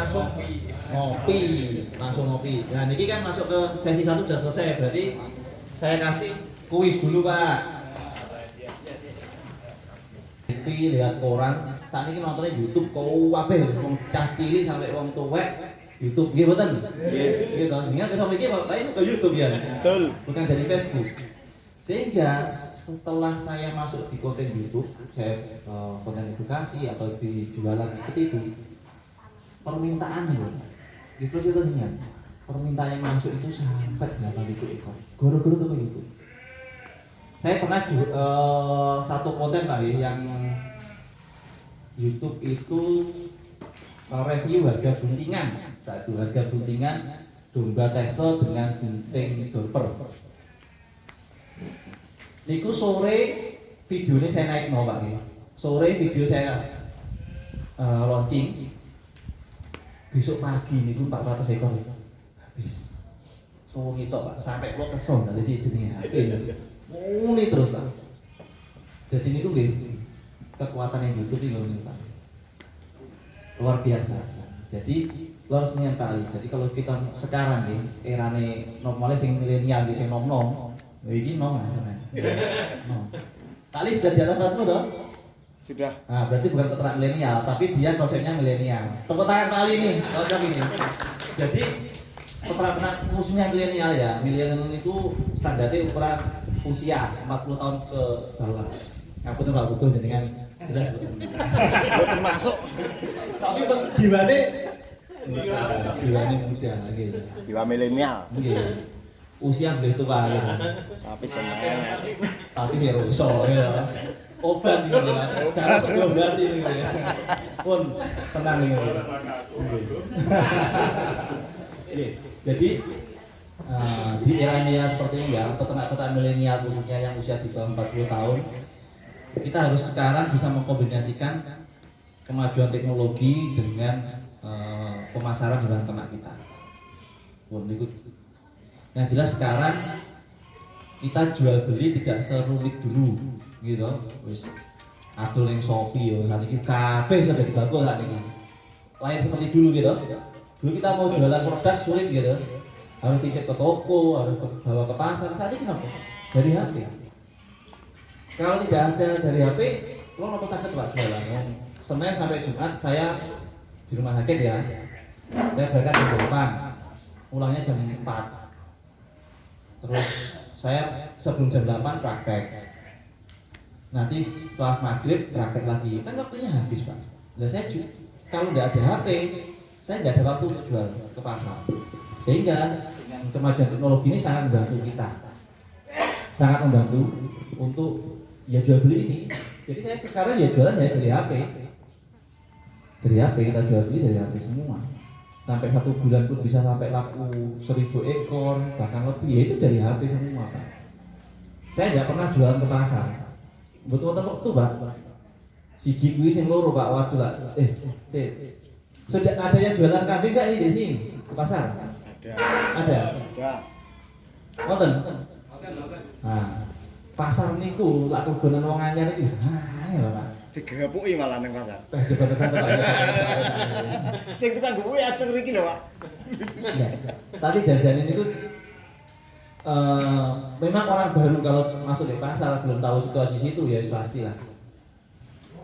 langsung ngopi. Nah, ini kan masuk ke sesi 1 sudah selesai, berarti saya kasih kuis dulu, Pak. TV, lihat koran, saat ini nontonnya YouTube, kabeh wong cah cilik sampai wong tuwek YouTube nggih mboten? Nggih. Gitu. Jangan besok iki Pak itu ke YouTube ya. Betul. Bukan dari Facebook. Sehingga setelah saya masuk di konten YouTube, saya konten edukasi atau di jualan seperti itu, permintaan loh. Gitu itu dengan permintaan yang masuk itu sampai 8.000 ekor. Goro-goro tuh ke YouTube. Saya pernah satu konten Pak yang YouTube itu review harga buntingan. Satu harga buntingan domba Texel dengan bunting dorper. Niku sore videonya saya naik Pak. Sore video saya launching. Besok pagi niku 400 ekor habis. So gitu Pak, sampai kok kesel dari sini jenenge hati. Muni terus Pak. Jadi niku nggih kekuatan yang YouTube ini Pak. Luar biasa. Jadi luar senian kali. Jadi kalau kita sekarang nih erane normalnya sing milenial sing nom-nom, iki nom sampean. Nom. Kali sudah di atas 40 toh? Sudah. Nah, berarti bukan peternak milenial, tapi dia konsepnya milenial. Tepuk tangan kali ini, cocok ini. Jadi peternak khususnya milenial ya. Milenial itu standarnya ukuran usia 40 tahun ke bawah. Ngapunten Pak Butuh dengan jelas betul. Termasuk. Tapi jiwane muda gitu. Jiwa milenial. Nggih. Usia begitu tua gitu. Tapi semangat. Tapi ya rusak ya. Obat gitu kan. Cara sebelum ganti gitu ya. Pun tenang gitu. Jadi di era seperti ini ya, peternak-peternak milenial khususnya yang usia di bawah 40 tahun, kita harus sekarang bisa mengkombinasikan kemajuan teknologi dengan pemasaran dengan ternak kita. Yang jelas sekarang kita jual beli tidak serumit dulu, gitu. Wis adol yang Shopee yo, saat ini kabeh sudah dibangun saat ini. Lain seperti dulu gitu. Dulu kita mau jualan produk sulit gitu. Harus titip ke toko, harus bawa ke pasar. Saat ini kenapa? Dari HP. Kalau tidak ada dari HP, lo nopo sakit Pak jualan. Senin sampai Jumat saya di rumah sakit ya. Saya berangkat jam 8, pulangnya jam 4. Terus saya sebelum jam 8 praktek. Nanti setelah maghrib praktek lagi. Kan waktunya habis Pak. Nah saya kalau tidak ada HP, saya tidak ada waktu untuk jual ke pasar. Sehingga dengan kemajuan teknologi ini sangat membantu kita. Sangat membantu untuk ya jual beli ini. Jadi saya sekarang ya jualan ya dari HP. Dari HP kita jual beli dari HP semua. Sampai 1 bulan pun bisa sampai laku 1000 ekor bahkan lebih, ya itu dari HP semua Pak. Saya tidak pernah jualan ke pasar. Betul-betul waktu Pak. Siji kuwi sing loro Pak, waduh lah. Sudah ada yang jualan kambing enggak ini di sini ke pasar? Ada. Wonten. Nah, pasar niku lak kegonan wong anyar iki. Angel Pak. Digepuki malah ning pasar. Coba-coba Sing tukang gepuki ateng mriki lho, Pak. Ya. Tapi jajan ini tuh memang orang baru kalau masuk di pasar belum tahu situasi situ ya pastilah.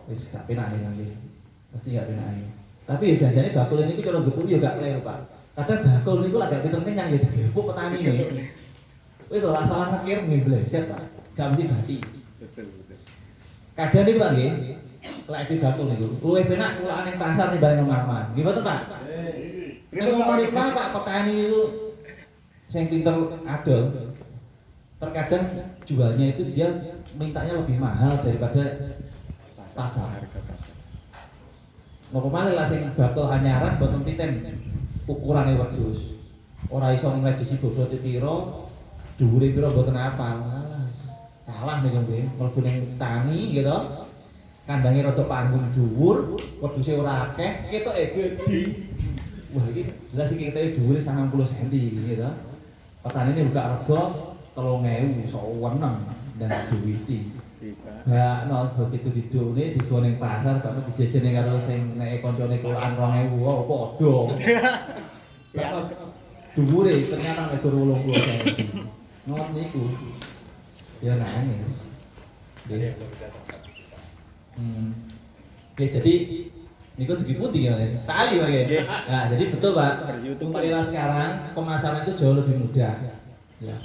Wis gak penak nih nanti. Pasti gak penak nih. Tapi ya janjane bakul ini kalau gepuk ya gak kleru Pak. Kadang bakul niku lagi pinter kenyang ya digepuk petani nih. Wis ora salah ngekir nih bleset Pak. Gak mesti bati. Betul. Kadang niku Pak nggih. Lek di bakul niku luwih penak kulaan ning pasar timbang omah-omahan. Nggih mboten Pak? Nek omah Pak petani itu sing pinter adol. Terkadang jualnya itu dia mintanya lebih mahal daripada pasar. Napa malih lah sing bakul anyaran mboten titen ukurane wedhus. Ora iso ngledisi bobote pira, dhuwure pira mboten apal. Malas. Kalah niku nggih, mlebu ning tani gitu. Kandange rada panggung dhuwur, wedhuse ora akeh, ketoke gedhi. Wah iki jelas iki ketoke dhuwure 90 cm gitu. Petani ini buka rego 3.000 iso weneng dan duwiti. Nah, no begitu didone digo ning pasar kok dijejene karo sing nek kancane kulaan 2000 kok padha. Dhuwure ternyata nek tur 80.000. Not niku. Ya nangis. Nggih. Oke, jadi niku dipundi ya, Pak Ali Pak ya. Nah, jadi betul Pak. Untuk era sekarang pemasaran itu jauh lebih mudah. Ya.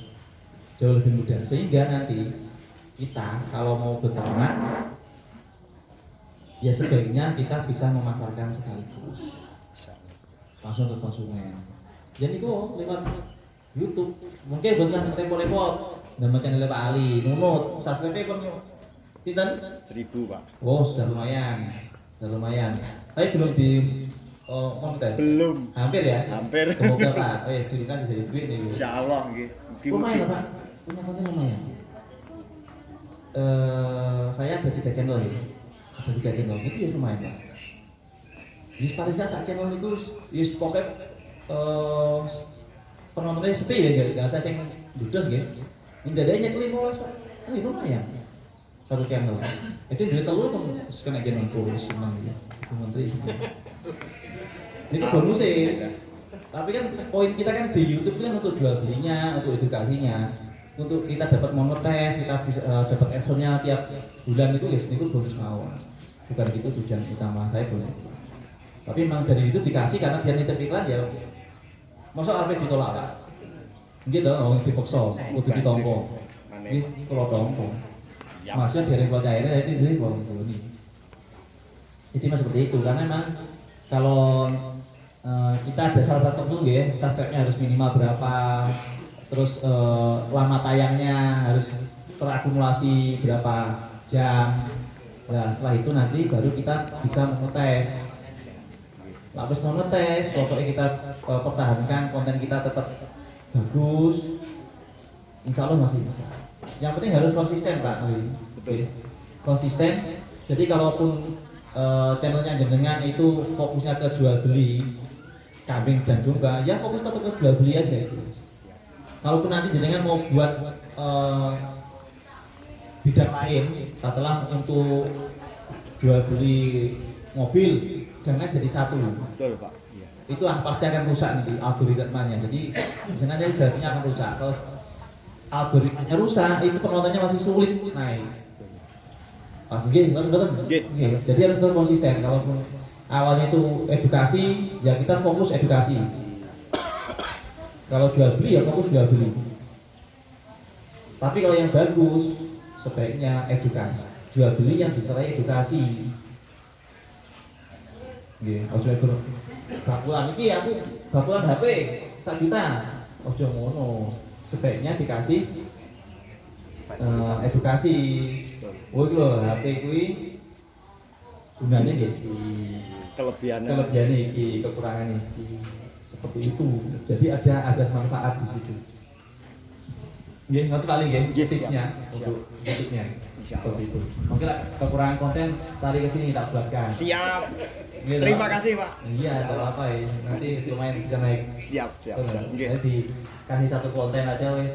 Jauh lebih mudah sehingga nanti kita kalau mau beternak ya sebaiknya kita bisa memasarkan sekaligus langsung ke konsumen. Jadi kok lewat YouTube mungkin bosan repot-repot nama channel Pak Ali nunut subscribe pun pinten 1000 Pak. Oh sudah lumayan tapi belum di monetis Belum. hampir ya semoga Pak jadikan jadi duit nih Insyaallah nggih. Lumayan Pak punya konten lumayan. Saya ada 3 channel ya. Ada 3 channel itu ya lumayan Pak. Yus paling gak sak channel niku yus pokoke penontonnya sepi ya enggak saya sing dudos nggih. Ndadane nyekli 15 Pak. Ini lumayan. Satu channel. Itu duit telu kan kena jeneng kulis seneng ya. Ibu Menteri seneng. Ini bonus sih. Tapi kan poin kita kan di YouTube itu kan untuk jual belinya, untuk edukasinya. Untuk kita dapat monetis, kita bisa dapat adsense-nya tiap bulan itu ya niku bonus mawon. Bukan gitu tujuan utama saya boleh. Tapi memang dari itu dikasih karena dia nitip iklan ya. Masa arep ditolak Pak? Nggih to, wong dipaksa, kudu ditampa. Nggih, kula tampa. Maksudnya dari percaya itu wong ini. Jadi mas seperti itu karena memang kalau kita ada syarat tertentu nggih, subscribe-nya harus minimal berapa. Terus lama tayangnya harus terakumulasi berapa jam. Nah setelah itu nanti baru kita bisa monetis. Habis monetis, pokoknya kita pertahankan konten kita tetap bagus. Insya Allah masih bisa. Yang penting harus konsisten Pak. Betul. Konsisten. Jadi kalaupun channelnya jenengan itu fokusnya ke jual beli kambing dan domba, ya fokus tetap ke jual beli aja. Kalaupun nanti jenengan mau buat bidang lain, katakanlah untuk jual beli mobil, jangan jadi satu. Betul Pak. Iya. Itu pasti akan rusak nanti algoritmanya. Jadi di sana grafiknya akan rusak. Kalau algoritmanya rusak, itu penontonnya masih sulit naik. Betul. Jadi harus konsisten. Kalaupun awalnya itu edukasi, ya kita fokus edukasi. Kalau jual beli ya fokus jual beli. Tapi kalau yang bagus sebaiknya edukasi. Jual beli yang disertai edukasi. Nggih, ojo ekor bakulan iki aku bakulan HP 1 juta. Ojo ngono. Sebaiknya dikasih edukasi. Oh iki lho HP kuwi gunanya nggih kelebihannya iki, kekurangan iki. Seperti itu. Jadi ada asas manfaat di situ. Nggih, nanti paling nggih tipsnya untuk YouTube-nya. Seperti itu. Mungkin kekurangan konten tarik ke sini tak buatkan. Siap. Gitu. Terima kasih Pak. Iya, kalau apa ya. Nanti lumayan bisa naik. Siap. Nggih. Jadi kasih satu konten aja wis.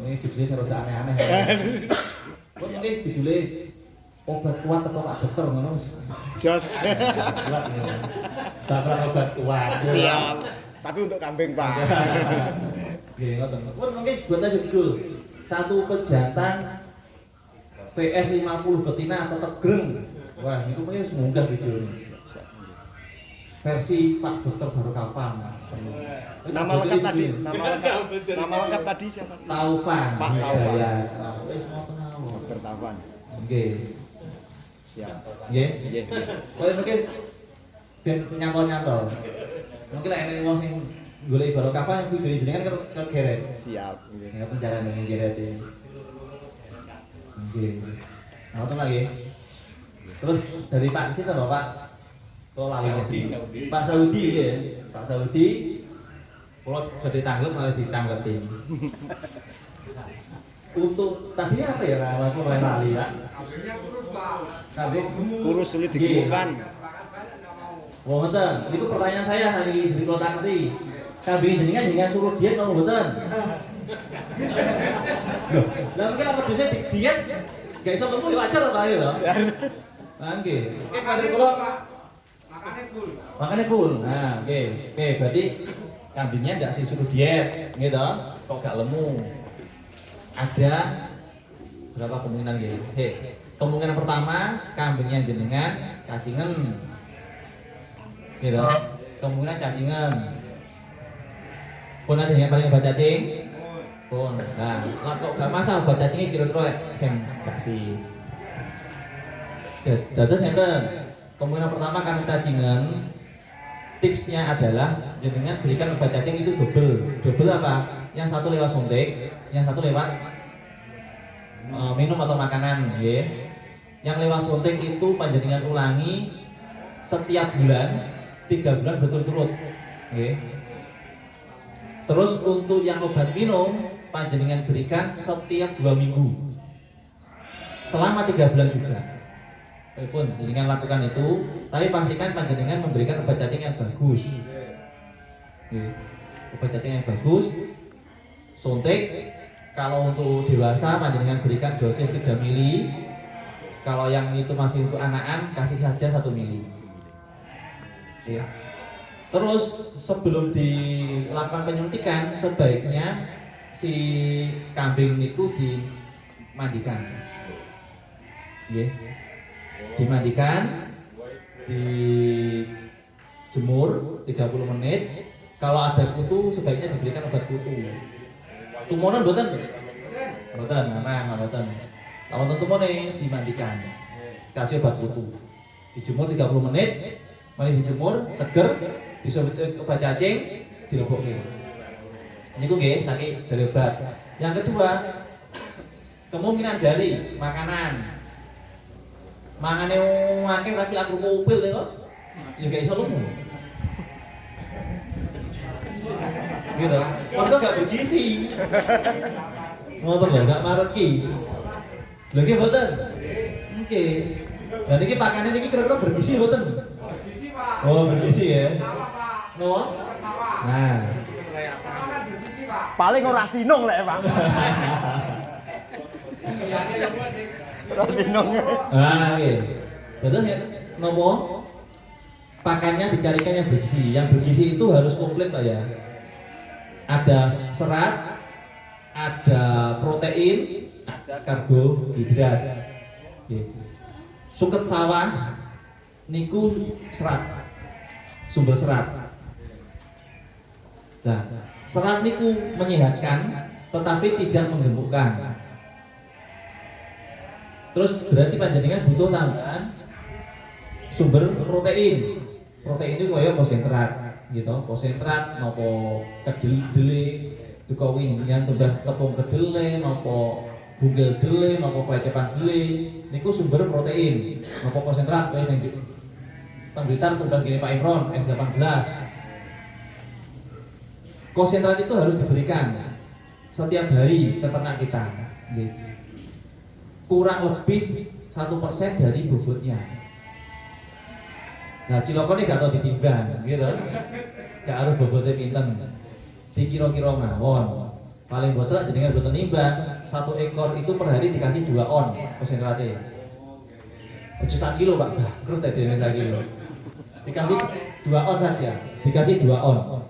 Ini judulnya rada aneh-aneh. Kok mungkin judulnya obat kuat atau Pak Dokter ngono wis. Jos. Kuat ya. Bakal obat kuat. Siap. Tapi untuk kambing Pak. Nggih, ngoten. Mungkin buat aja judul. Satu pejantan VS 50 betina tetap greng. Wah, itu mungkin wis munggah video ini. Versi Pak Dokter baru kapan? Nama lengkap tadi siapa? Taufan. Pak Taufan. Ya, wis ngoten mawon. Dokter Taufan. Nggih. Siap. Nggih. Nggih. Mungkin ben nyantol-nyantol. Mungkin lek ana wong sing golek barokah apa video jenengan kegeret. Siap. Ya penjara ning geret iki. Nggih. Ngoten lagi. Terus dari Pak situ lho Pak. Kalau lali Pak Saudi ya. Pak Saudi kalau gede tanglet malah ditangletin. Untuk tadi apa ya Pak? Aku mulai lali Pak. Kurus sulit ditemukan. Wah betul, itu pertanyaan saya tadi di kota nanti. Kambing jenengan jangan suruh diet mau betul. Lah mungkin apa dosen diet Gak iso lemu ya wajar ta ya. Nah, nggih. Oke, matur kula. Makannya full. Nah, oke. Oke, berarti kambingnya ndak disuruh diet, gitu. Kok gak lemu. Ada berapa kemungkinan gitu? Kemungkinan pertama kambingnya jenengan cacingan. Gitu. Kemungkinan cacingan. Pun ada yang paling obat cacing? Pun. Nah, kok gak masalah obat cacingnya kira-kira sing gak sih. Dados enten. Kemungkinan pertama karena cacingan, tipsnya adalah jenengan berikan obat cacing itu double. Double apa? Yang satu lewat suntik, yang satu lewat minum atau makanan, ya. Yang lewat suntik itu panjenengan ulangi setiap bulan 3 bulan berturut-turut, ya. Terus untuk yang obat minum panjenengan berikan setiap 2 minggu selama 3 bulan juga. Pun jenengan lakukan itu, tapi pastikan panjenengan memberikan obat cacing yang bagus. Obat cacing yang bagus. Suntik, kalau untuk dewasa panjenengan berikan dosis 3 mili. Kalau yang itu masih untuk anak-anak kasih saja 1 mili. Terus sebelum dilakukan penyuntikan sebaiknya si kambing niku dimandikan. Dimandikan, dijemur 30 menit. Kalau ada kutu sebaiknya diberikan obat kutu. Tumoran mboten? Mboten, mboten. Lawan tumone dimandikan. Kasih obat kutu. Dijemur 30 menit, mari dijemur, seger, disobet obat cacing, dilebokke. Niku nggih saking dari obat. Yang kedua, kemungkinan dari makanan. Mangane akeh tapi lak kupil lho kok. Ya gak iso lemu. Gitu. Padahal gak bergizi. Ngoten lho, gak mareki. Lho nggih mboten? Nggih. Lah niki pakane niki kira-kira bergizi mboten? Bergizi, Pak. Oh, bergizi ya. Napa? Nah. Paling ora sinong lek, Pak. Sinong. Ah, nggih. Terus ya nopo? Pakannya dicarikan yang bergizi. Yang bergizi itu harus komplit, Pak ya. Ada serat, ada protein, ada karbohidrat. Suket sawah niku serat. Sumber serat. Nah, serat niku menyehatkan tetapi tidak menggemukkan. Terus berarti panjenengan butuh tambahan sumber protein. Protein itu kaya konsentrat, gitu. Konsentrat nopo kedele, duka winginan tumbas tepung kedele, nopo bugel dele, nopo plecepan dele. Niku sumber protein. Nopo konsentrat kaya ning Blitar tumbas gini Pak Imron S18. Konsentrat itu harus diberikan setiap hari ke ternak kita. Kurang lebih 1% dari bobotnya. Nah, cilokone gak tau ditimbang, gitu. Gak harus bobotnya pinten. Dikira-kira mawon. Paling boten jenengan boten nimbang. 1 ekor itu per hari dikasih 2 on konsentratnya. Ojo 1 kilo, Pak. Bangkrut ya dene 1 kilo. Dikasih 2 on saja. Dikasih 2 on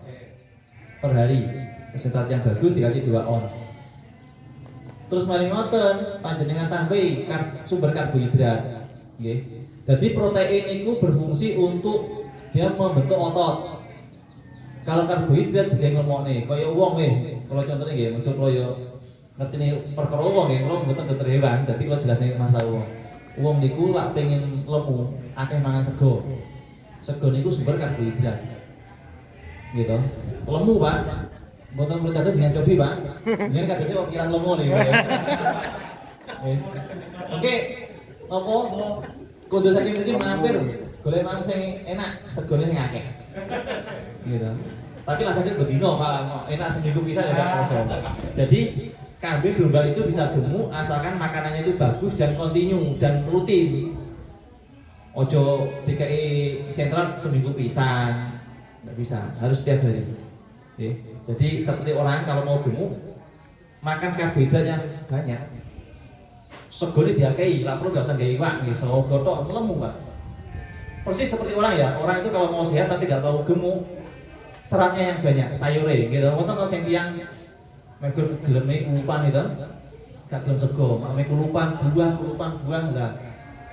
per hari. Konsentrat yang bagus dikasih 2 on. Terus mari ngoten, panjenengan tambahi sumber karbohidrat. Nggih. Jadi protein itu berfungsi untuk dia membentuk otot. Kalau karbohidrat digawe ngemokne, kaya wong wis. Kalau contohnya nggih, mergo kula yo ngertine perkara wong nggih, kula mboten dokter hewan, dadi kula jelasne masalah wong. Wong niku lak pengen lemu, akeh mangan sego. Sego niku sumber karbohidrat. Gitu. Lemu, Pak. Mboten perlu catat dengan cobi, Pak. Jenengan kadose kok kirang lemu nih. Oke. Apa? Kudu saking mriki mampir golek manuk sing enak, segone sing akeh. Gitu. Tapi lah saja bedino, Pak. Enak seminggu bisa ya Pak Kroso. Jadi kambing domba itu bisa gemuk asalkan makanannya itu bagus dan kontinu dan rutin. Ojo dikai sentrat seminggu pisan. Enggak bisa, harus setiap hari. Jadi seperti orang kalau mau gemuk makan karbohidrat yang banyak. segone diakei, lah perlu gak usah gawe iwak nggih, sawo gotok lemu, Pak. Persis seperti orang ya, orang itu kalau mau sehat tapi gak mau gemuk, seratnya yang banyak, sayure gitu. Wonten to sing tiyang megol geleme kulupan itu, gak gelem sego, mak kulupan buah lah.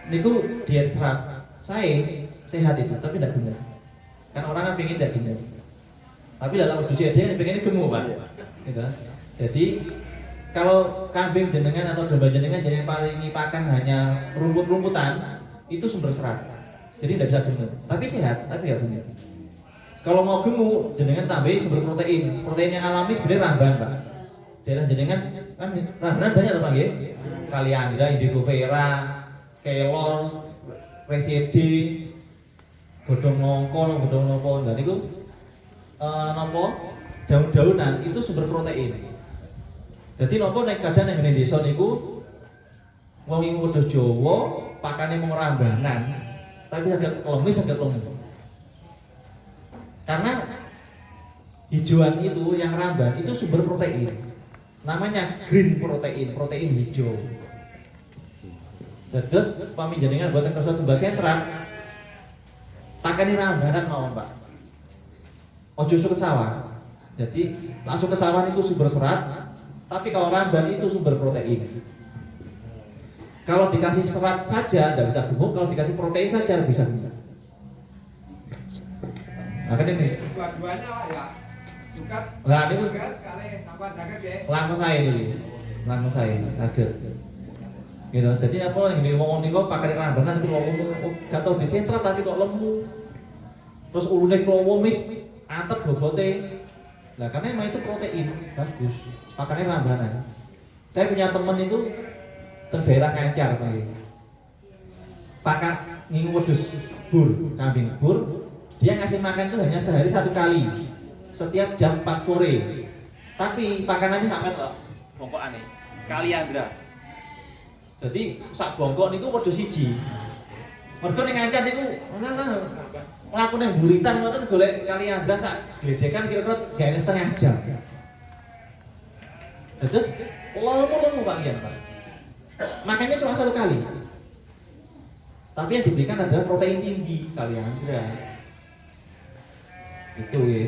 Niku diet serat. Saya sehat itu, tapi tidak gemuk. Kan orang kan pengen tidak gemuk. Tapi dalam kondisi dia pengen gemuk, Pak. Gitu. Jadi kalau kambing jenengan atau domba jenengan jadi paling pakan hanya rumput-rumputan, itu sumber serat. Jadi tidak bisa gemuk. Tapi sehat, tapi tidak gemuk. Kalau mau gemuk, jenengan tambahin sumber protein. Protein yang alami sebenarnya ramban, Pak. Daerah jenengan kan ramban banyak tuh, Pak, nggih. Kaliandra, indigo vera, kelor, residi, godhong nongko, godhong nopo. Dan itu nopo daun-daunan itu sumber protein. Jadi nopo nek kadang nek ngene desa niku wong ing wedhus Jawa pakane mung rambanan, tapi saged klemis saged lemu. Karena hijauan itu yang ramban itu sumber protein. Namanya green protein, protein hijau. Terus pami jenengan buatan kerja tumbas sentral, pakane rambanan mawon, Pak. Ojo ke sawah. Jadi langsung ke sawah itu sumber serat. Tapi kalau ramban itu sumber protein. Kalau dikasih serat saja tidak bisa gemuk, kalau dikasih protein saja bisa. Nah kan ini. Dua-duanya Pak ya. Sukat. Nah ini kali tambah jaket ya. langsung saya ini, langsung saya kaget. Gitu. Jadi apa yang ngomong nih kok pakai ramban tapi ngomong gak tau di sentral tapi kok lemu. Terus ulune klowo mis antep bobote. Nah karena emang itu protein bagus. Pakannya rambanan. Saya punya temen itu di daerah Kancar, Pak. Pakan ngingu wedhus bur, kambing bur, dia ngasih makan itu hanya sehari 1 kali, setiap jam 4 sore. Tapi pakanannya sampai kok, bongkokane, Kaliandra. Jadi sak bongkok niku wedhus siji. Mergo ning Kancar niku, lah mlakune buritan ngoten golek Kaliandra sak gledekan kira-kira gawe setengah jam. Terus lemu Pak Ian, Pak. Makanya cuma 1 kali. Tapi yang diberikan adalah protein tinggi Kaliandra. Itu ya.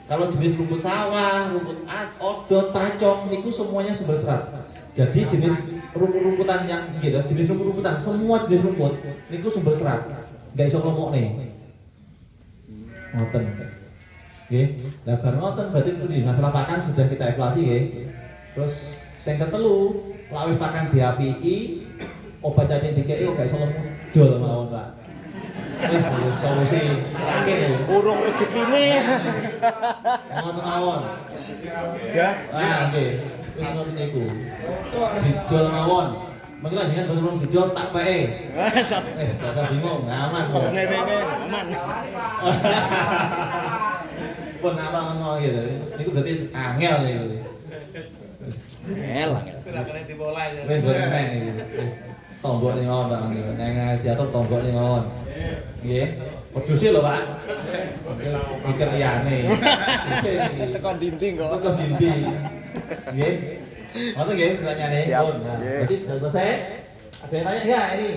Kalau jenis rumput sawah, rumput odot, pacong, niku semuanya sumber serat. Jadi jenis rumput-rumputan yang gitu, jenis rumput-rumputan, semua jenis rumput niku sumber serat. Enggak iso ngomokne. Ngoten. Nggih. Lah bar ngoten berarti itu di masalah pakan sudah kita evaluasi nggih. Terus sing ketelu, lak wis pakan diapiki, obat cacing dikeki kok gak iso lemu dol mawon, Pak. Wis solusi terakhir. Urung rezekine. Ngoten mawon. Jas. Ah, nggih. Wis ngoten niku. Didol mawon. Mengki lak jenengan betul didol tak peke. Wis gak usah bingung, aman kok. Nene aman. Pun apa ngono gitu. Niku berarti angel niku. Elah. Sudah kena dimulai. Wis boten meneh iki. Wis tombok ning ngawon Pak. Nang diatur tombok ning ngawon. Nggih. Wedhuse lho, Pak. Mikir liyane. Isih iki. Tekan dinding kok. Tekan dinding. Nggih. Ngoten nggih pertanyaane. Siap. Nah, Nggih. berarti sudah selesai. Ada yang tanya enggak ini?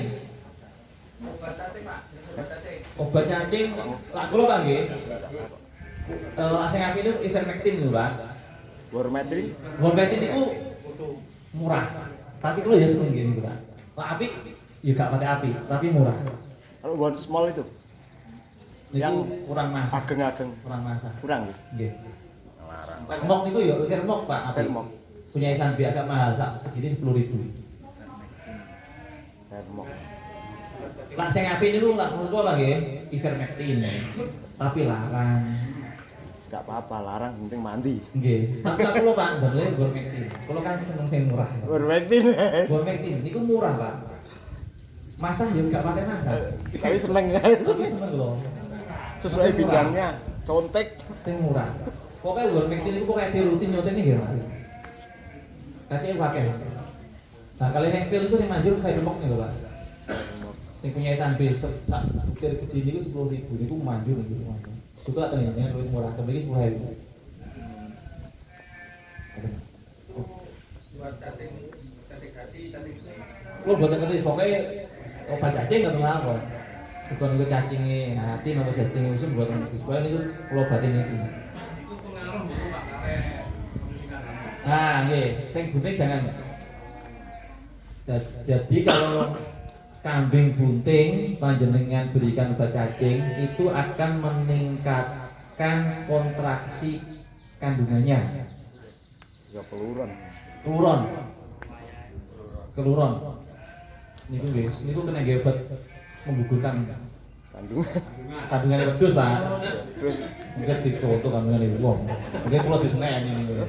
Obat cacing Pak. Obat cacing. Obat cacing lak kula Pak nggih. Sing apik niku ivermectin lho, Pak. Hormatri. Hormetin itu murah, tapi kalau ya seneng gini Pak. Lah api, ya gak pakai api, tapi murah. Kalau buat small itu Itu yang kurang masak, ageng-ageng. kurang masak. Kurang gitu. Nggih. Vermok niku ya vermok Pak, api. Vermok. Punya Isan B agak mahal, segini 10.000. Vermok. Lah sing api niku lak menurut kula nggih, ivermectin. Tapi larang. Gak apa-apa, larang penting mandi. Nggih. Tapi aku lho Pak, ndamel gormectin. Kula kan seneng sing murah. Hormatin. Gormectin niku murah Pak. Masak ya gak pakai masak. Tapi seneng ya. Tapi seneng loh. Sesuai bidangnya. Contek. Sing murah. Pokoknya gormectin itu pokoknya di rutin nyotene nggih Pak. Kacake pakai. Nah, kalau yang pil itu sing manjur Vermok niku Pak. Sing punya Isan B sak butir gede niku 10.000 niku manjur niku. Itu lah ternyata lebih murah, kembali 10.000. Buat cacing hati, cacing Kalau buat ngerti pokoknya obat cacing atau apa? Bukan itu cacingnya hati atau cacing usum buat ngerti. Pokoknya itu kalau obatin itu. Itu pengaruh betul Pak kare pendidikan. Nah, nggih, sing bunting jangan. Jadi kalau kambing bunting panjenengan berikan obat cacing itu akan meningkatkan kontraksi kandungannya. Ya peluron. Keluron. Niku guys, niku kena gebet menggugurkan kandungan wedhus Pak. Terus Mungkin dicontoh kandungan wong. Mungkin kula diseneni niku.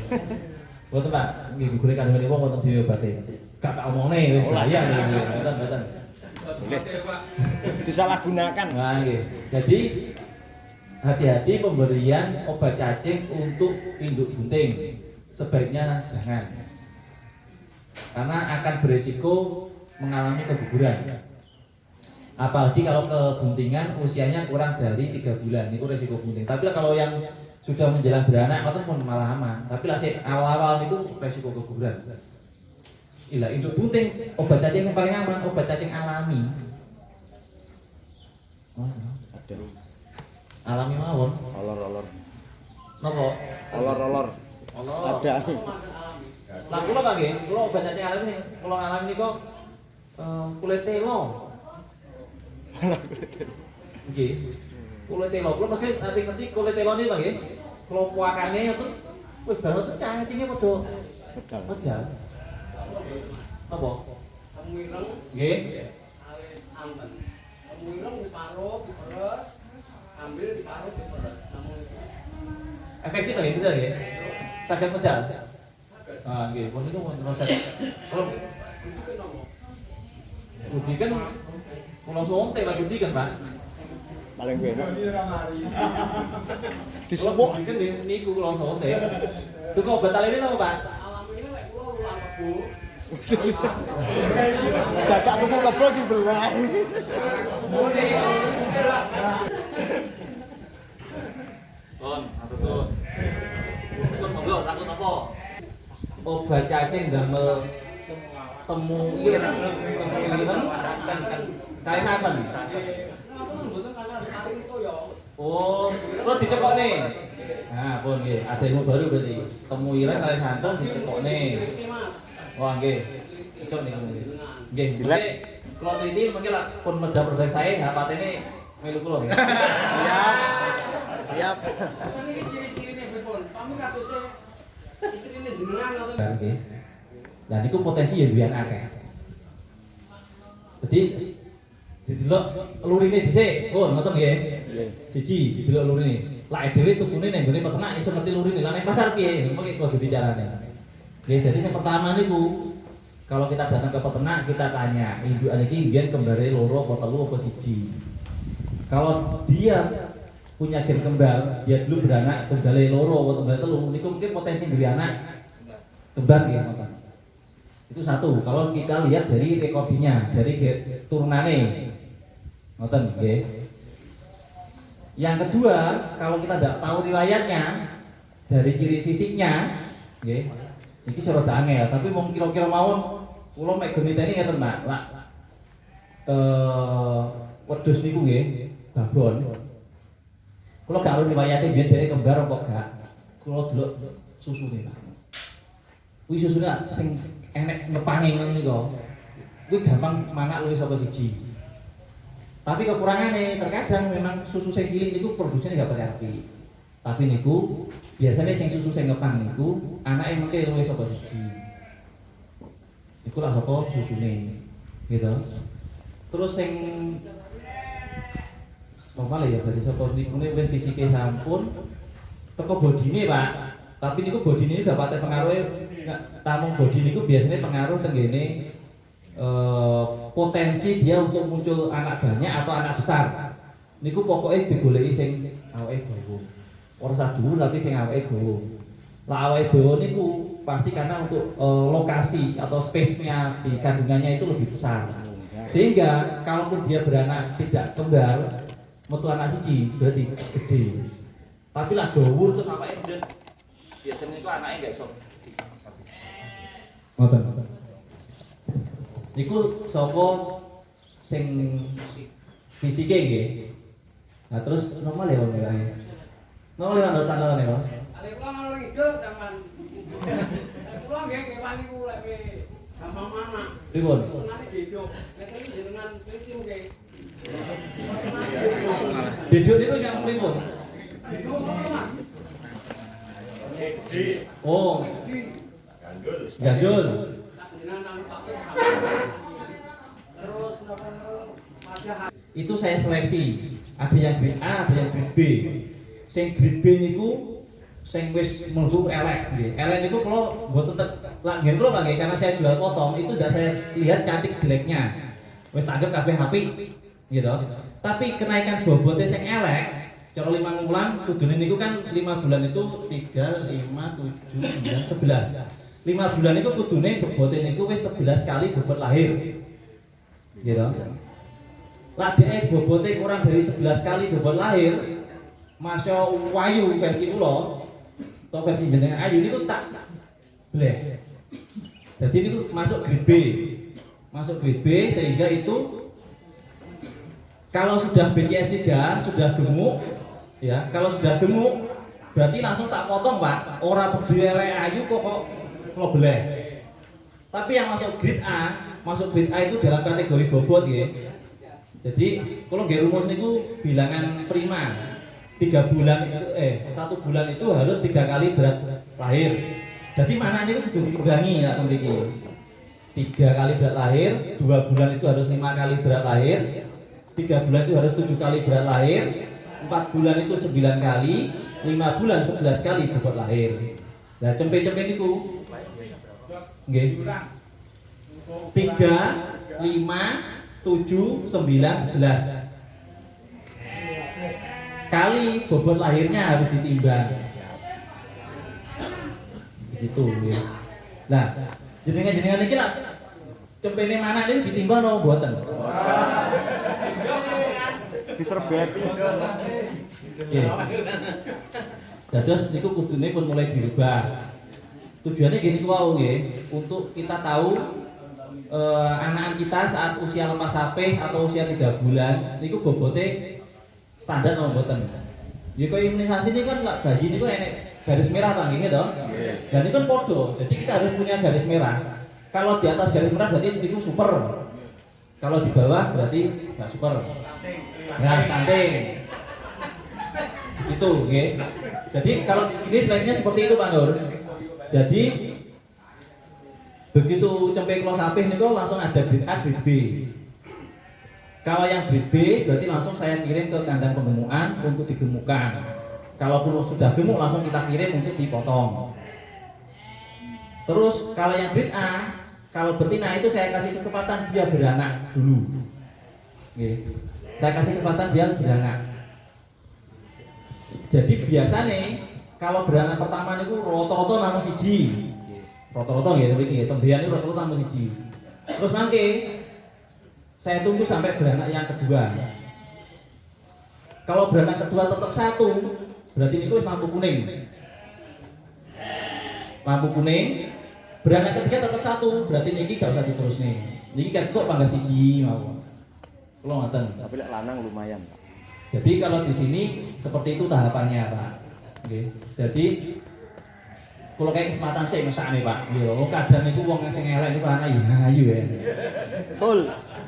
Mboten Pak, nggih gugure kandungan wong wonten diobati. Gak tak omongne wis bahaya niku. Mboten. boleh disalahgunakan. Nah, nggih. Jadi hati-hati pemberian obat cacing untuk induk bunting. Sebaiknya jangan. Karena akan beresiko mengalami keguguran. Apalagi kalau kebuntingan usianya kurang dari 3 bulan, itu resiko bunting. Tapi kalau yang sudah menjelang beranak itu pun malah aman. Tapi lah awal-awal itu resiko keguguran. Gila, induk bunting obat cacing yang paling aman obat cacing alami. Oh, Ada alami mawon. olor-olor. Napa? Olor-olor. Ada. Lah kula Pak nggih, kula obat cacing alami, kula ngalami niku kulit telo. Nggih. Kulit telo, kula mesti ngerti kulit telo niku Pak nggih. Kula puakane itu wis baru tuh cacingnya padha Betul. medal. Apa? Mireng, Nggih. awet anten. Mireng diparut, diperes, ambil diparut, diperes. Namun itu Efektif nggih bener nggih. Saged medal. Ah nggih, pun niku wonten resep. Kalau uji kan kula sonte lagi uji kan Pak. Paling enak. Kula Disebut uji kan niku kula sonte. Tuku obat alene napa Pak? alam ini lek kula ulang kebu. dadak tuku kebo ki belah. Kon, atur sun. Kon monggo takut apa? Obat cacing damel temu ireng, temu ireng kae naten. Ngoten mboten kata sekali itu ya. Oh, terus dicekokne. Nah, pun nggih, ada ilmu baru berarti. Temu ireng kali santen dicekokne. Iki Mas. Wah, nggih. Cocok niku. Nggih, Dilek. Kalau teliti mungkin lah pun medal produk saya, patene melu kula nggih. Siap. Siap. Kan iki ciri-cirine pripun? Pamit katuse istrine jenengan ngoten. Nggih. Lah niku potensi ya duwe akeh. Jadi didelok lurine dhisik. Oh, ngoten nggih. Nggih. Siji didelok lurine. Lah dhewe tukune nang gone peternak iso ngerti lurine. Lah nang pasar piye? Mengki kudu dicarane. Nggih, jadi yang pertama niku kalau kita datang ke peternak kita tanya, indukan iki mbiyen kembare loro apa telu apa siji. Kalau dia punya gen kembar, dia dulu beranak kembali loro atau kembali telu, niku mungkin potensi dari anak kembar ya ngoten. Itu satu. Kalau kita lihat dari rekordinya, dari turunane, ngoten nggih. Yang kedua, kalau kita tidak tahu riwayatnya dari ciri fisiknya, nggih. Iki rada angel, tapi mau kira-kira mawon kula mek geniteni ngeten, Pak. Lah wedhus niku nggih, babon. Kula gak ngerti riwayate biyen dhek kembar apa gak. Kula delok susune, Pak. Kuwi susune sing enek ngepange ngono niku. Kuwi gampang manak luwih saka siji. Tapi kekurangannya terkadang memang susu sing cilik niku produksinya gak apik. Tapi niku biasanya sing susu sing ngepang niku anake mengke luwih saka siji. Iku lah saka susune. Gitu. Terus sing normal ya berarti saka nikune wis fisike sampun teko bodine, Pak. Tapi niku bodine gak pate pengaruhe tamung bodi niku biasanya pengaruh tenggene potensi dia untuk muncul anak banyak atau anak besar. Niku pokoknya digoleki sing awake dawa. Ora usah dhuwur tapi sing awake dawa. Lah awake dawa niku pasti karena untuk lokasi atau space-nya di kandungannya itu lebih besar. Sehingga kalaupun dia beranak tidak kembar, metu anak siji berarti gede. Tapi lah dhuwur terus awake gede. Biasanya itu anaknya enggak iso. Ngoten. Niku saka sing fisike nggih. Nah terus normal ya Bang ya. Normal lewat tanggalan ya Bang. Ada pulang ngalor ngidul zaman. Pulang nggih kewan niku lek gampang mana. Pripun? Tengane gedhok. Nek iki jenengan tim nggih. Deduk niku yang pripun? Gedhok apa Mas? Oh, gandul. Jenengan nang pakai terus napa wajah. Itu saya seleksi. Ada yang grade A, ada yang grade B. Sing grade B niku sing wis mlebu elek nggih. Elek niku kalau mboten lak ngen kula nggih karena saya jual potong itu udah saya lihat cantik jeleknya. Wis tanggap kabeh apik gitu. Tapi kenaikan bobotnya sing elek cara 5 bulan kudune niku kan 5 bulan itu 3, 5, 7, 9, 11. 5 bulan itu kudune bobotnya niku wis 11 kali bobot lahir. Gitu. Lah dhek bobote kurang dari 11 kali bobot lahir. Masya Wayu versi kula atau versi jenengan Ayu niku tak bleh. Jadi niku masuk grade B. Masuk grade B sehingga itu kalau sudah BCS 3 sudah gemuk ya, kalau sudah gemuk berarti langsung tak potong Pak. Ora peduli Ayu kok bleh. Tapi yang masuk grade A itu dalam kategori bobot ya. Jadi kalau nggih rumus niku bilangan prima. 3 bulan itu 1 bulan itu harus 3 kali berat lahir. Jadi mana niku kudu diimbangi ya mriki. 3 kali berat lahir, 2 bulan itu harus 5 kali berat lahir, 3 bulan itu harus 7 kali berat lahir, 4 bulan itu 9 kali, 5 bulan 11 kali bobot lahir. Nah, cempe-cempe niku nggih. 3, 5, 7, 9, 11 kali bobot lahirnya harus ditimbang. Begitu ya. Nah, jenengan iki lah cempene mana niku ditimbang no mboten? Diserbeti. Nggih. Dados niku kudune pun mulai dirubah. Tujuannya gini wau nggih, untuk kita tahu anak-anak kita saat usia lepas sapeh atau usia 3 bulan niku bobote standar nomor boten. Ya kok imunisasi ini kan bayi ini kok enek garis merah Bang ini toh. Dan ini kan podo. Jadi kita harus punya garis merah. Kalau di atas garis merah berarti itu super. Kalau di bawah berarti enggak super. Nah, stunting. Itu, nggih. Jadi kalau di sini seleksinya seperti itu Pak Nur. Jadi begitu cempe klo sapih niku langsung ada grade A, grade B. Kalau yang grade B berarti langsung saya kirim ke kandang pemgemukan untuk digemukkan. Kalaupun sudah gemuk langsung kita kirim untuk dipotong. Terus kalau yang grade A, kalau betina itu saya kasih kesempatan dia beranak dulu. Oke. Saya kasih kesempatan dia beranak. Jadi biasanya kalau beranak pertama itu roto-roto namung siji. Roto-roto ya mriki tembian itu roto-roto namung siji. Terus mangke saya tunggu sampai beranak yang kedua. Kalau beranak kedua tetap 1, berarti ini lampu kuning. Lampu kuning. Beranak ketiga tetap 1, berarti niki gak usah diterus nih. Niki kan sok pangga siji mau. Kulo ngoten. Tapi lek lanang lumayan, Pak. Jadi kalau di sini seperti itu tahapannya, Pak. Oke. Jadi kalau kayak kesempatan sih mesakne, Pak. Yo, kadang niku wong sing elek niku anak ayu ya. Betul.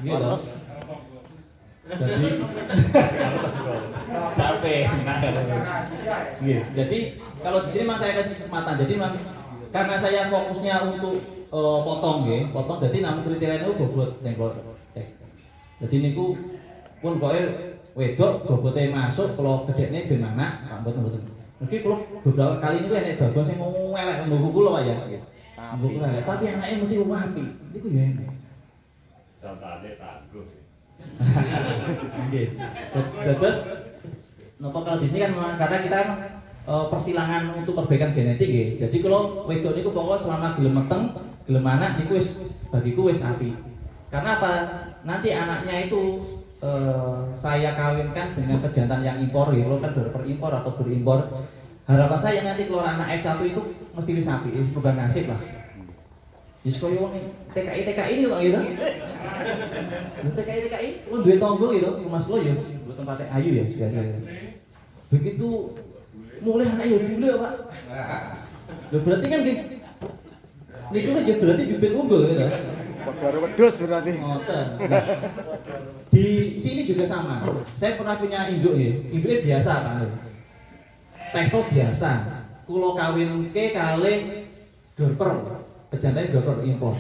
Gitu. Jadi capek. Iya. Jadi kalau di sini Mas saya kasih kesempatan. Jadi memang karena saya fokusnya untuk potong nggih, potong jadi namun kriteria itu bobot sengkol. Jadi niku pun kowe wedok bobote masuk kalau gedene ben anak, mboten. Mungkin kalau beberapa kali niku enek babon sing elek mbok kula ya. Tapi anaknya mesti apik. Niku ya enek. Contone tangguh. Nggih. Terus napa kalau di sini kan karena kita persilangan untuk perbaikan genetik nggih. Jadi kalau wedok niku pokoknya selama gelem meteng, gelem anak niku wis bagiku wis apik. Karena apa? Nanti anaknya itu saya kawinkan dengan pejantan yang impor ya. Kalau kan berimpor atau berimpor. Harapan saya nanti keluar anak F1 itu mesti wis apik, perubahan nasib lah. Wis koyo wong TKI ini kok gitu. TKI lu duwe tangga gitu, Mas lo ya buat tempatnya ayu ya biasa. Begitu mulai anak ya bule Pak. Loh berarti kan niku kan berarti bibit unggul gitu. Podor wedhus berarti. Ngoten. Di sini juga sama. Saya pernah punya induk ya. Induknya biasa Pak. Texel biasa. Kulo kawinke kalih dorper. Pejantane dorper impor.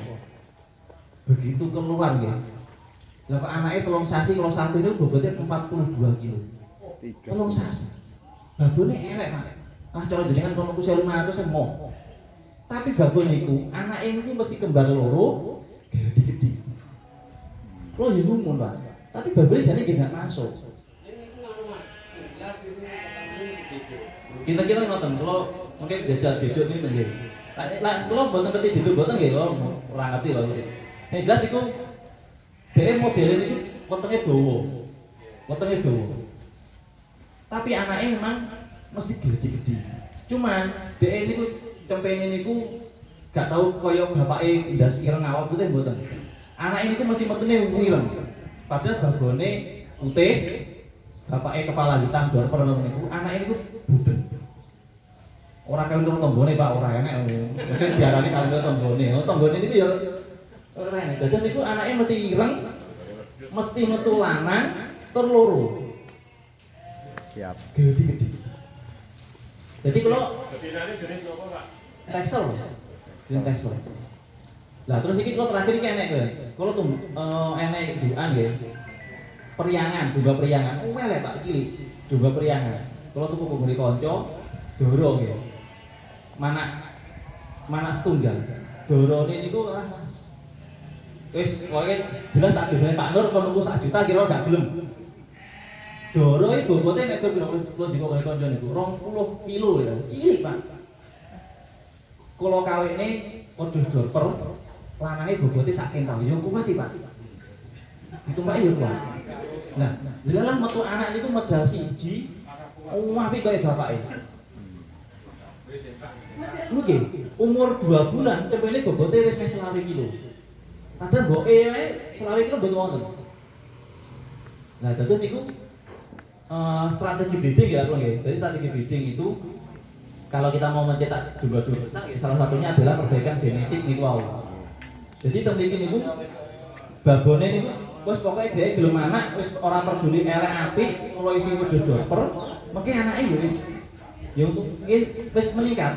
Begitu keluar ya. Lah kok anake telung sasi kalau sampai itu bobotnya 42 kilo. Telung sasi. Babone elek Pak. Ah cara jenengan kono ku 1500 emoh. Tapi babon niku anake niku mesti kembar loro, gede-gede. Lo ya ngumun Pak. Tapi babone jane nggih gak masuk. Kita ngoten, kalau mungkin jajal deduk niku nggih. Lah kula mboten ngerti deduk mboten nggih, kula ora ngerti lho. Sing jelas iku dhek modele niku wetenge dawa. Wetenge dawa. Tapi anake memang mesti gede-gede. Cuman dhek niku cempene niku gak tau kaya bapake ndas ireng awak putih mboten. Anake niku mesti metune wireng. Padahal babone putih, bapake kepala hitam dorper niku, anake niku budeng. Ora kawin karo tanggane Pak, ora enek. Mungkin diarani kawin karo tanggane. Oh, tanggane niku ya ora enek. Dadi niku anake mesti ireng, mesti metu lanang tur loro. Siap. Gede-gede. Jadi kalau Betinane jenis apa, Pak? Texel. Jenis Texel. Lah terus iki kalau terakhir iki enek kowe. Kalau tuh enek duan nggih. Priangan, domba priangan. Elek Pak cilik. Domba priangan. Kalau tuku kok ngene kanca, doro nggih. Mana setunggal. Dorone niku wis kowe jelas tak dosane Pak Nur kon tuku 1 juta kira gak gelem. Doro iki bobote nek piro kula dikok karo kanca niku 20 kilo ya. Cilik Pak. Kula kawine wedhus dorper lanange bobote sak kental. Ya kuat Pak. Ditumpaki ya kuat. Nah, lalah metu anak niku medal siji. Apik kaya bapake. Nggih, umur 2 bulan cepene bobote wis mek 20 kilo. Padahal mboke wae 20 kilo mboten wonten. Nah, dadi niku strategi breeding ya Bang ya. Jadi strategi breeding itu kalau kita mau mencetak domba-domba besar ya, salah satunya adalah perbaikan genetik niku wau. Jadi teng mriki niku babone niku wis pokoke dhek gelem anak wis ora peduli elek apik, kula isi wedhus dorper, mengki anake ya untuk wis meningkat.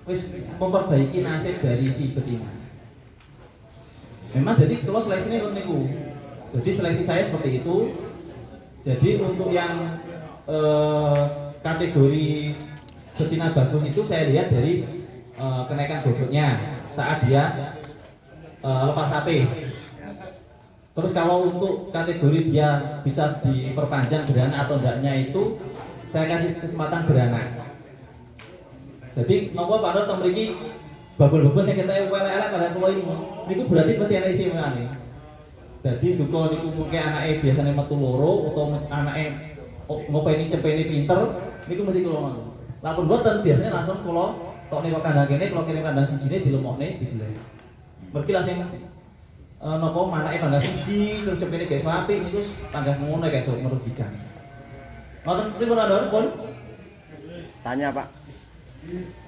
Wis memperbaiki nasib dari si betina. Memang jadi kalau seleksinya niku. Jadi seleksi saya seperti itu. Jadi untuk yang kategori betina bagus itu saya lihat dari kenaikan bobotnya saat dia lepas sapi. Terus kalau untuk kategori dia bisa diperpanjang beranak atau enggaknya itu saya kasih kesempatan beranak. Jadi nopo Pak Nur teng mriki babon-babon sing kita elek-elek pada kula niku berarti ana isi mengane. Jadi duka niku mungkin anake biasanya metu loro atau anake ngopeni cepeni pinter niku mesti kula ngono. Lapun boten biasanya langsung kula tok niku kandang kene kula kirim kandang sijine dilemokne dibeleh. Mergi langsung napa manake kandang siji terus cepene gawe sapi niku tangga ngono guys merugikan. Ngoten niku ora pun. Tanya Pak.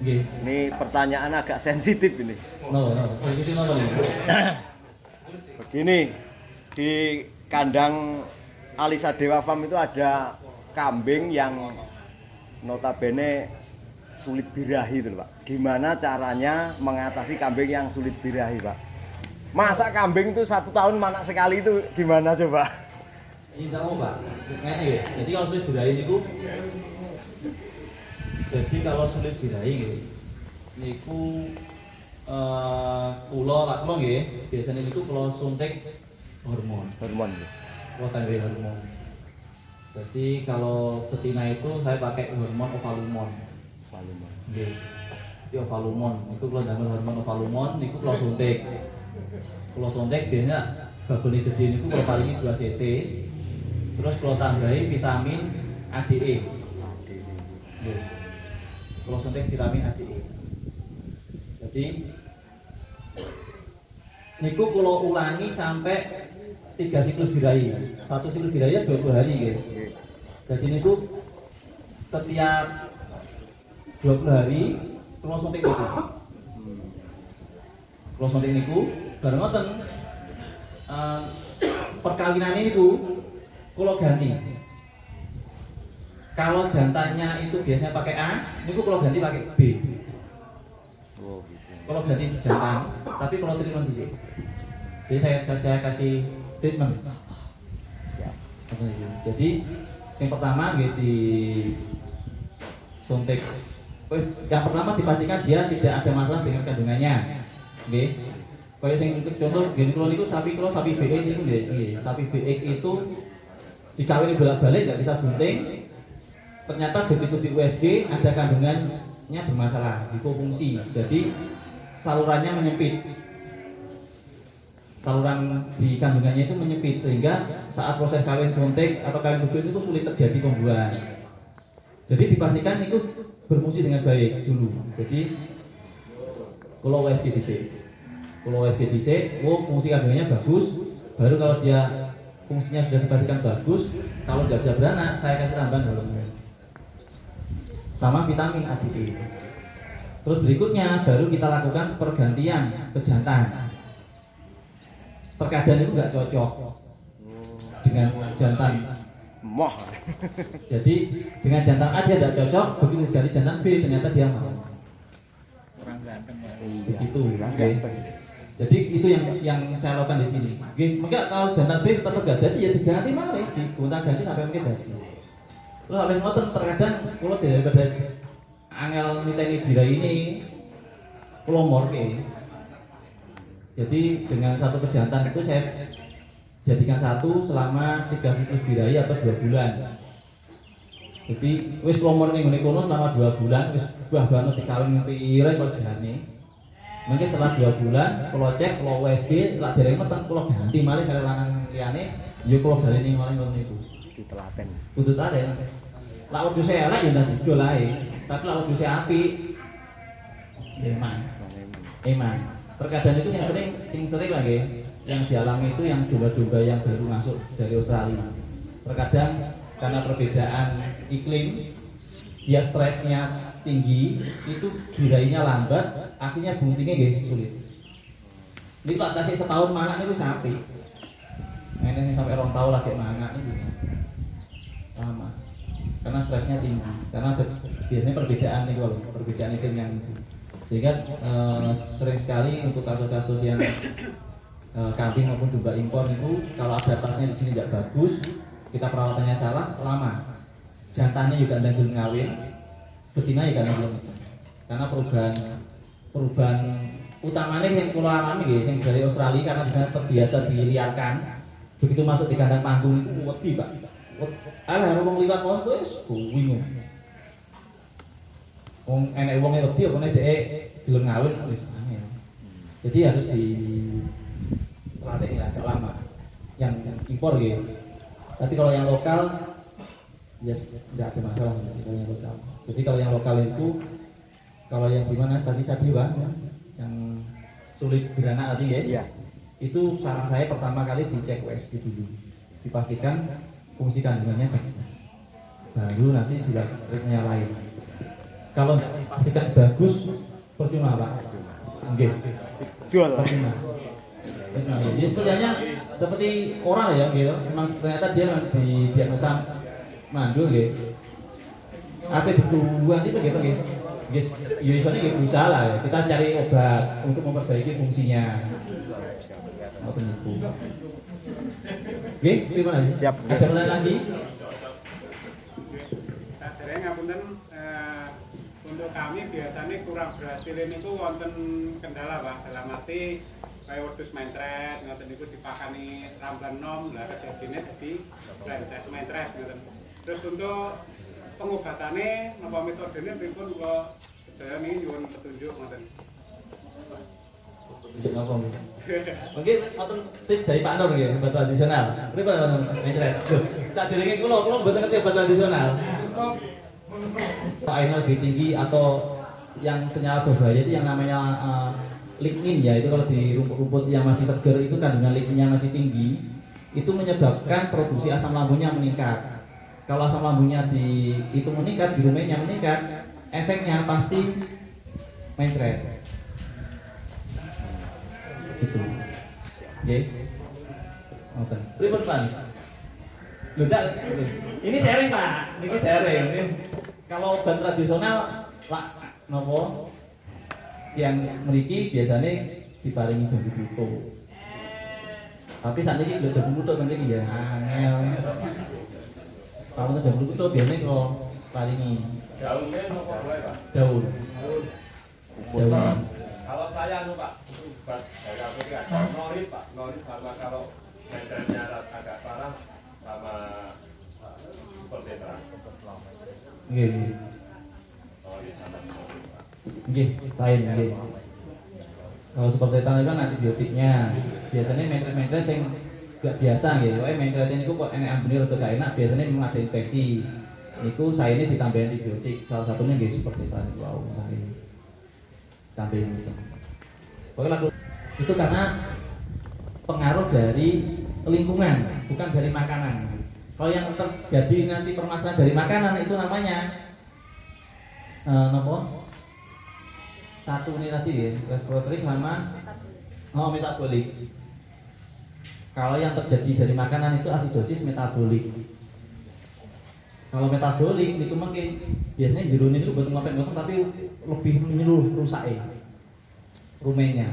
Nggih. Ini pertanyaan agak sensitif ini. Sensitif napa niku? Begini, di kandang Alisa Dewa Farm itu ada kambing yang notabene sulit birahi itu Pak. Gimana caranya mengatasi kambing yang sulit birahi Pak? Masa kambing itu 1 tahun manak sekali itu gimana coba? Ini tahu Pak, ngene ya. Jadi kalau sulit birahi niku niku kula nggih biasanya niku kula suntik hormon. Hormon. Kula tambahi hormon. Jadi kalau betina itu saya pakai hormon Ovalumon. Ovalumon. Nggih. Iki Ovalumon, itu kula damel hormon Ovalumon niku kula suntik. Kula suntik biasanya babone gede niku kula paringi 2 cc. Terus kula tambahi vitamin ADE. Nggih. Kula suntik vitamin ADE. Jadi niku kula ulangi sampai 3 siklus birahi. Satu siklus birahi 20 hari nggih. Jadi niku setiap 20 hari kula suntik niku. Kula suntik niku bareng ngoten perkawinan niku kula ganti. Kalau jantannya itu biasanya pakai A, niku kula ganti pakai B. Kalau ganti jantan, tapi kalau treatment di sini. Jadi saya kasih treatment. Jadi yang pertama di suntik. Yang pertama dipastikan dia tidak ada masalah dengan kandungannya. Nggih. Kayak sing contoh gini kalau niku sapi BX niku nggih. Sapi BX itu dikawini bolak-balik nggak bisa bunting. Ternyata begitu di USG ada kandungannya bermasalah, hipofungsi. Jadi salurannya menyempit. Saluran di kandungannya itu menyempit sehingga saat proses kawin suntik atau kawin bubur itu sulit terjadi pembuahan. Jadi dipastikan itu berfungsi dengan baik dulu. Jadi kalau USG dhisik, fungsi kandungannya bagus. Baru kalau dia fungsinya sudah dipastikan bagus, kalau tidak bisa beranak, saya kasih tambahan hormon sama vitamin ADE. Terus berikutnya baru kita lakukan pergantian pejantan. Terkadang itu nggak cocok dengan jantan. Moh. Jadi dengan jantan A dia tidak cocok, begitu ganti jantan B ternyata dia mau. Kurang ganteng Pak. Begitu. Kurang Oke. ganteng. Jadi itu yang saya lakukan di sini. Oke, maka kalau jantan B tetap gak jadi ya diganti malah, digonta-ganti sampai mungkin jadi. Terus oleh ngoten terkadang kula daripada angel niteni bira ini kula morke. Jadi dengan satu pejantan itu saya jadikan satu selama 3 siklus birahi atau 2 bulan. Jadi wis kula morke ngene kono selama 2 bulan wis buah banget dikawin pireng kok jane. Mungkin setelah 2 bulan kula cek kula USG lak dereng meteng kula ganti malih karo lanang liyane ya kula baleni malih ngono niku. Ditelaten. Kudu taren. Lak wedhus elek ya ndak didol ae. Tapi lak wedhus apik eman. Terkadang itu yang sering lagi yang dialami itu yang domba-domba yang baru masuk dari Australia. Terkadang karena perbedaan iklim, dia stresnya tinggi, itu birainya lambat, akhirnya buntingnya nggih sulit. Ini Pak kasih setahun manak itu sapi. Ini sampai 2 tahun lagi manak itu lama. Karena stresnya tinggi, karena biasanya perbedaan iklim yang itu. Sehingga sering sekali untuk kasus-kasus yang kambing maupun domba impor itu kalau adaptasinya di sini tidak bagus, kita perawatannya salah, lama. Jantannya juga tidak belum ngawin, betina juga belum. Karena perubahan utamanya yang kula alami guys, yang dari Australia karena sudah terbiasa diliarkan, begitu masuk di kandang panggung itu wedi Pak. Alah wong liwat wong wis bingung. Wong enek wong wedi apa nek dhek gelem ngawin wis angel. Jadi harus dilatih agak lama. Yang impor gitu. Tapi kalau yang lokal ya tidak ada masalah kalau yang lokal. Jadi kalau yang lokal itu kalau yang gimana tadi saya bilang yang sulit beranak tadi ya. Iya. Itu saran saya pertama kali dicek USG dulu. Dipastikan fungsi kandungannya bagus. Baru nanti dilakukan yang lain. Kalau tidak dipastikan bagus, percuma Pak. Oke. Jual. Jadi sebenarnya seperti orang ya, gitu. Memang ternyata dia didiagnosa mandul, gitu. Apa dibuat itu gitu, gitu. Guys, biasanya gitu berusaha lah ya. Kita cari obat untuk memperbaiki fungsinya. Mau penipu. Oke, terima kasih. Siap. Ada pertanyaan lagi? Sadarnya ngapunten untuk kami biasanya kurang berhasil ini tuh wonten kendala Pak dalam arti kayak wedhus mencret ngoten niku dipakani ramban nom lah kejadiannya jadi mencret ngoten. Terus untuk pengobatannya napa metodenya pripun kok sedaya niki nyuwun petunjuk ngoten. Untuk apa? Mungkin wonten tips dari Pak Nur nggih, obat tradisional. Pripun mencret? Saderenge kula mboten ngerti obat tradisional. Airnya lebih tinggi atau yang senyawa berbahaya itu yang namanya lignin ya, itu kalau di rumput-rumput yang masih segar itu kandungan ligninnya masih tinggi, itu menyebabkan produksi asam lambungnya meningkat. Kalau asam lambungnya itu meningkat, di rumennya meningkat, efeknya pasti mencret. Gitu. Oke. Oke. Pripun Pak? Ludak. Ini sharing Pak. Ini sharing. Kalau obat tradisional Pak nopo yang mriki biasanya diparingi jambu kluthuk. Tapi saat ini udah jambu kluthuk kan ya angel. Kalau jambu kluthuk biasanya kalau paringi Daunnya nopo wae, Pak? daun. Daun. Kalau saya Pak, obat dari apotek ada norit Pak, norit sama kalau mencretnya agak parah sama supertetra. Nggih. Norit sama norit Pak. Nggih, lain nggih. Kalau seperti itu kan antibiotiknya. Biasanya mencret-mencret yang gak biasa gitu. Mencretnya niku kok enek ambune rada gak enak, biasanya memang ada infeksi. Niku saya ini ditambahin antibiotik. Salah satunya nggih seperti itu niku wow, saya tambahin itu. Pokoknya itu karena pengaruh dari lingkungan, bukan dari makanan. Kalau yang terjadi nanti permasalahan dari makanan itu namanya nopo? Satu ini tadi ya, respiratory sama metabolik. Kalau yang terjadi dari makanan itu asidosis metabolik. Kalau metabolik itu mungkin biasanya jerone itu buat ngopek tapi lebih menyeluruh rusaknya rumennya.